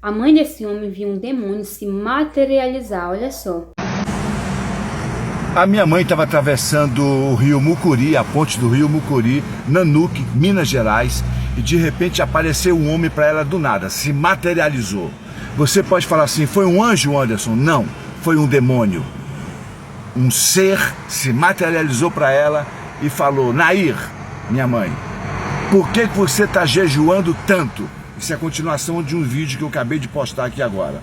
A mãe desse homem viu um demônio se materializar, olha só. A minha mãe estava atravessando o rio Mucuri, a ponte do rio Mucuri, Nanuque, Minas Gerais, e de repente apareceu um homem para ela do nada, se materializou. Você pode falar assim, foi um anjo, Anderson? Não, foi um demônio. Um ser se materializou para ela e falou, Nair, minha mãe, por que você está jejuando tanto? Isso é a continuação de um vídeo que eu acabei de postar aqui agora.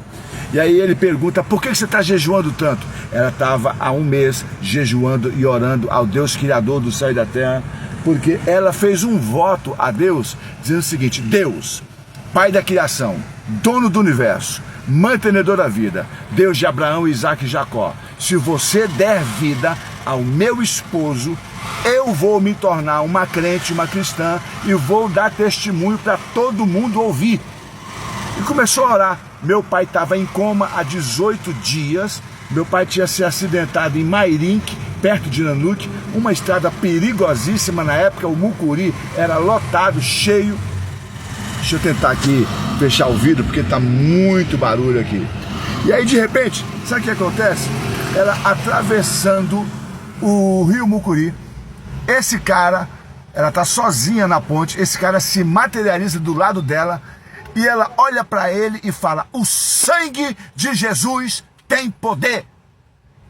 E aí ele pergunta, por que você está jejuando tanto? Ela estava há um mês jejuando e orando ao Deus Criador do céu e da terra, porque ela fez um voto a Deus, dizendo o seguinte, Deus, Pai da criação, dono do universo, mantenedor da vida, Deus de Abraão, Isaac e Jacó, se você der vida ao meu esposo, eu vou me tornar uma crente, uma cristã, e vou dar testemunho para todo mundo ouvir. E começou a orar. Meu pai estava em coma há 18 dias, meu pai tinha se acidentado em Mairinque, perto de Nanuque, uma estrada perigosíssima na época, o Mucuri era lotado, cheio. Deixa eu tentar aqui fechar o vidro, porque está muito barulho aqui. E aí, de repente, sabe o que acontece? Ela atravessando o rio Mucuri, esse cara, ela está sozinha na ponte, esse cara se materializa do lado dela, e ela olha para ele e fala, o sangue de Jesus tem poder.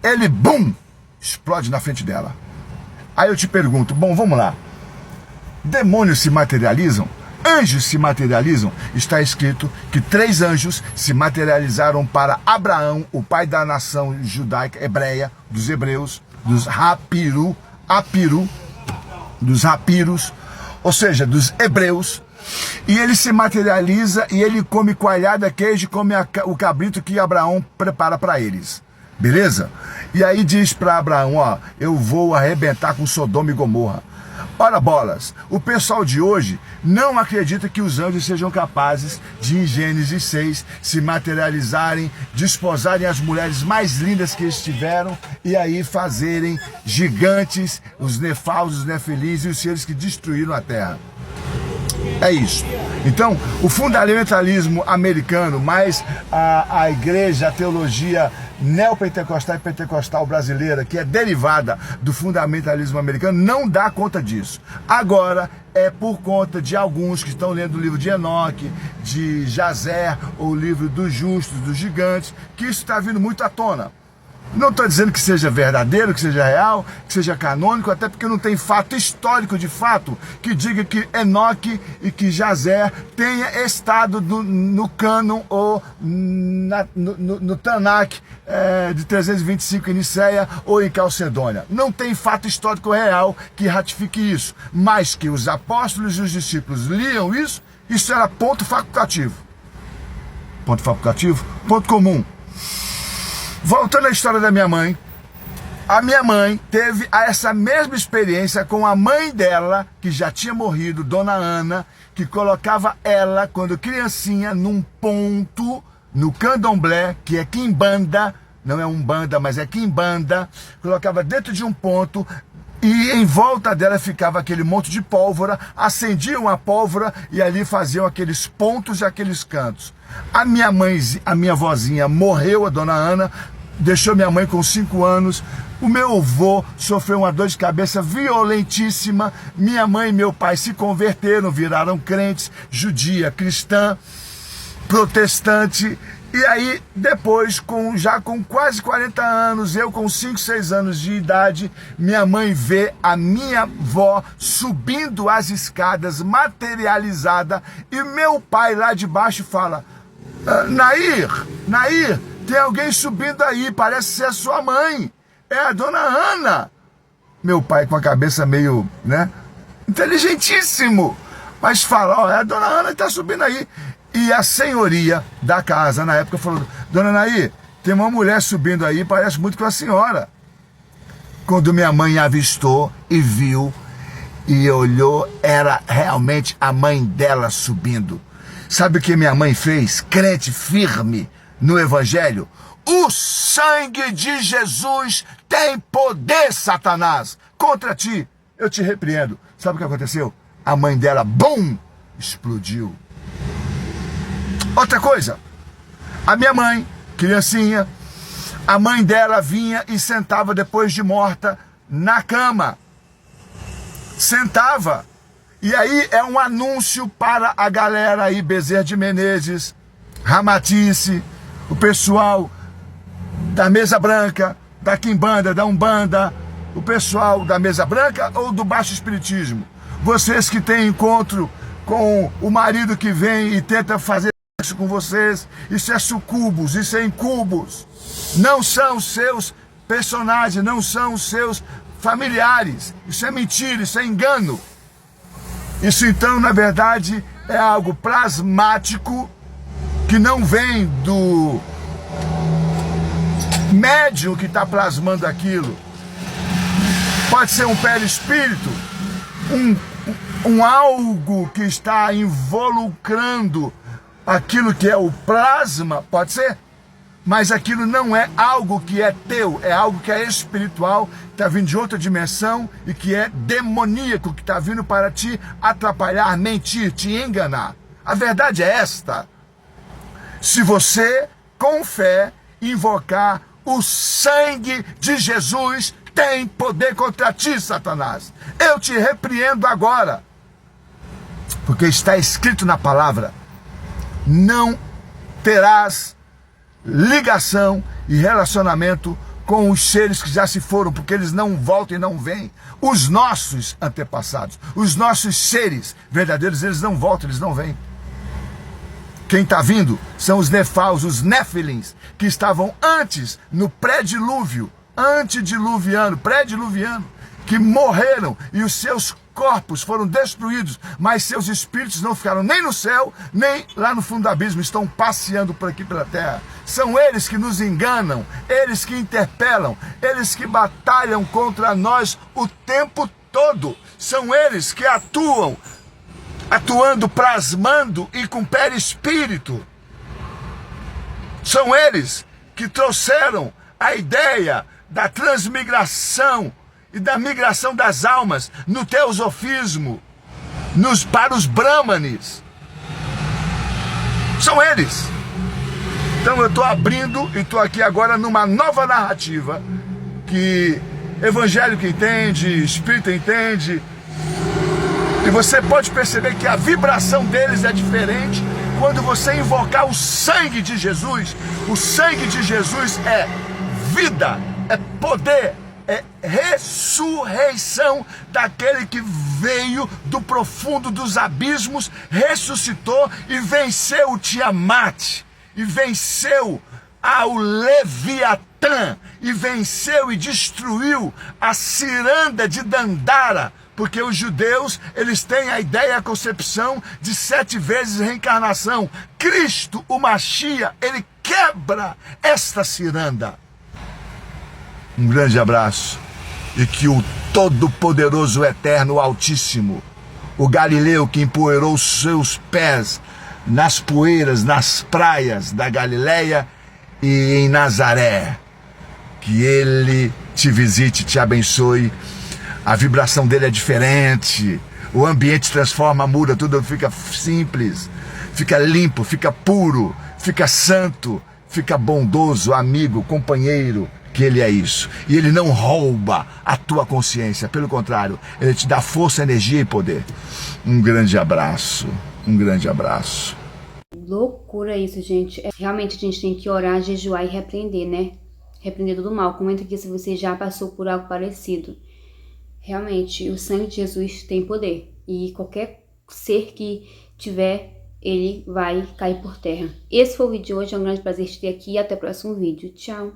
Ele, bum, explode na frente dela. Aí eu te pergunto, bom, vamos lá. Demônios se materializam? Anjos se materializam? Está escrito que 3 anjos se materializaram para Abraão, o pai da nação judaica, hebreia, dos hebreus, dos dos rapiros, ou seja, dos hebreus. E ele se materializa e ele come coalhada, queijo, come o cabrito que Abraão prepara para eles. Beleza? E aí diz para Abraão, ó, eu vou arrebentar com Sodoma e Gomorra. Ora bolas, o pessoal de hoje não acredita que os anjos sejam capazes de, em Gênesis 6, se materializarem, desposarem as mulheres mais lindas que eles tiveram e aí fazerem gigantes, os nefaus, os nefilins e os seres que destruíram a terra. É isso. Então, o fundamentalismo americano, mais a igreja, a teologia neopentecostal e pentecostal brasileira, que é derivada do fundamentalismo americano, não dá conta disso. Agora, é por conta de alguns que estão lendo o livro de Enoque, de Jazer, ou o livro dos justos, dos gigantes, que isso está vindo muito à tona. Não estou dizendo que seja verdadeiro, que seja real, que seja canônico, até porque não tem fato histórico de fato que diga que Enoque e que Jazer tenha estado no cânon ou no Tanakh de 325 em Niceia ou em Calcedônia. Não tem fato histórico real que ratifique isso, mas que os apóstolos e os discípulos liam isso, isso era ponto facultativo. Ponto facultativo? Ponto comum. Voltando à história da minha mãe, a minha mãe teve essa mesma experiência com a mãe dela, que já tinha morrido, Dona Ana, que colocava ela, quando criancinha, num ponto, no candomblé, que é quimbanda, não é umbanda, mas é quimbanda, colocava dentro de um ponto, e em volta dela ficava aquele monte de pólvora, acendiam a pólvora e ali faziam aqueles pontos e aqueles cantos. A minha mãe, a minha vozinha morreu, a Dona Ana, deixou minha mãe com 5 anos. O meu avô sofreu uma dor de cabeça violentíssima. Minha mãe e meu pai se converteram, viraram crentes, judia, cristã, protestante. E aí, depois, já com quase 40 anos, eu com 5, 6 anos de idade, minha mãe vê a minha avó subindo as escadas, materializada, e meu pai lá de baixo fala, Nair, tem alguém subindo aí, parece ser a sua mãe, é a Dona Ana. Meu pai com a cabeça meio, inteligentíssimo, mas fala, ó, é a Dona Ana que tá subindo aí. E a senhoria da casa, na época, falou, Dona Nair, tem uma mulher subindo aí, parece muito com a senhora. Quando minha mãe avistou e viu, e olhou, era realmente a mãe dela subindo. Sabe o que minha mãe fez? Crente firme no Evangelho. O sangue de Jesus tem poder, Satanás, contra ti. Eu te repreendo. Sabe o que aconteceu? A mãe dela, bum, explodiu. Outra coisa, A minha mãe, criancinha, a mãe dela vinha e sentava depois de morta na cama. Sentava. E aí é um anúncio para a galera aí, Bezerra de Menezes, Ramatice, o pessoal da Mesa Branca, da Quimbanda, da Umbanda, o pessoal da Mesa Branca ou do Baixo Espiritismo. Vocês que têm encontro com o marido que vem e tenta fazer isso com vocês, isso é sucubus, isso é incubus. Não são seus personagens, não são seus familiares. Isso é mentira, isso é engano. Isso então, na verdade, é algo plasmático que não vem do médium que está plasmando aquilo. Pode ser um perispírito, um algo que está involucrando aquilo que é o plasma, pode ser? Mas aquilo não é algo que é teu, é algo que é espiritual, está vindo de outra dimensão e que é demoníaco, que está vindo para te atrapalhar, mentir, te enganar. A verdade é esta: se você, com fé, invocar o sangue de Jesus, tem poder contra ti, Satanás. Eu te repreendo agora, porque está escrito na palavra: não terás ligação e relacionamento com os seres que já se foram, porque eles não voltam e não vêm. Os nossos antepassados, os nossos seres verdadeiros, eles não voltam, eles não vêm. Quem está vindo são os Nefaus, os Néfilins, que estavam antes, no pré-dilúvio, antediluviano, pré-diluviano, que morreram e os seus corpos foram destruídos, mas seus espíritos não ficaram nem no céu, nem lá no fundo do abismo, estão passeando por aqui pela terra. São eles que nos enganam, eles que interpelam, eles que batalham contra nós o tempo todo. São eles que atuando, plasmando e com perispírito. São eles que trouxeram a ideia da transmigração e da migração das almas no teosofismo, para os brahmanes. São eles. Então eu estou abrindo e estou aqui agora numa nova narrativa que evangélico entende, espírita entende, e você pode perceber que a vibração deles é diferente quando você invocar o sangue de Jesus. O sangue de Jesus é vida, é poder, é ressurreição daquele que veio do profundo dos abismos, ressuscitou e venceu o Tiamat, e venceu ao Leviatã, e venceu e destruiu a ciranda de Dandara, porque os judeus, eles têm a ideia, a concepção de 7 vezes reencarnação. Cristo, o Machia, ele quebra esta ciranda. Um grande abraço, e que o Todo-Poderoso, Eterno, Altíssimo, o Galileu que empoeirou os seus pés nas poeiras, nas praias da Galileia e em Nazaré, que ele te visite, te abençoe. A vibração dele é diferente, o ambiente transforma, muda, tudo fica simples, fica limpo, fica puro, fica santo, fica bondoso, amigo, companheiro, que ele é isso. E ele não rouba a tua consciência, pelo contrário, ele te dá força, energia e poder. Um grande abraço, um grande abraço. Loucura isso, gente. Realmente a gente tem que orar, jejuar e repreender, né? Repreender todo o mal. Comenta aqui se você já passou por algo parecido. Realmente, o sangue de Jesus tem poder. E qualquer ser que tiver, ele vai cair por terra. Esse foi o vídeo de hoje. É um grande prazer te ter aqui. E até o próximo vídeo. Tchau!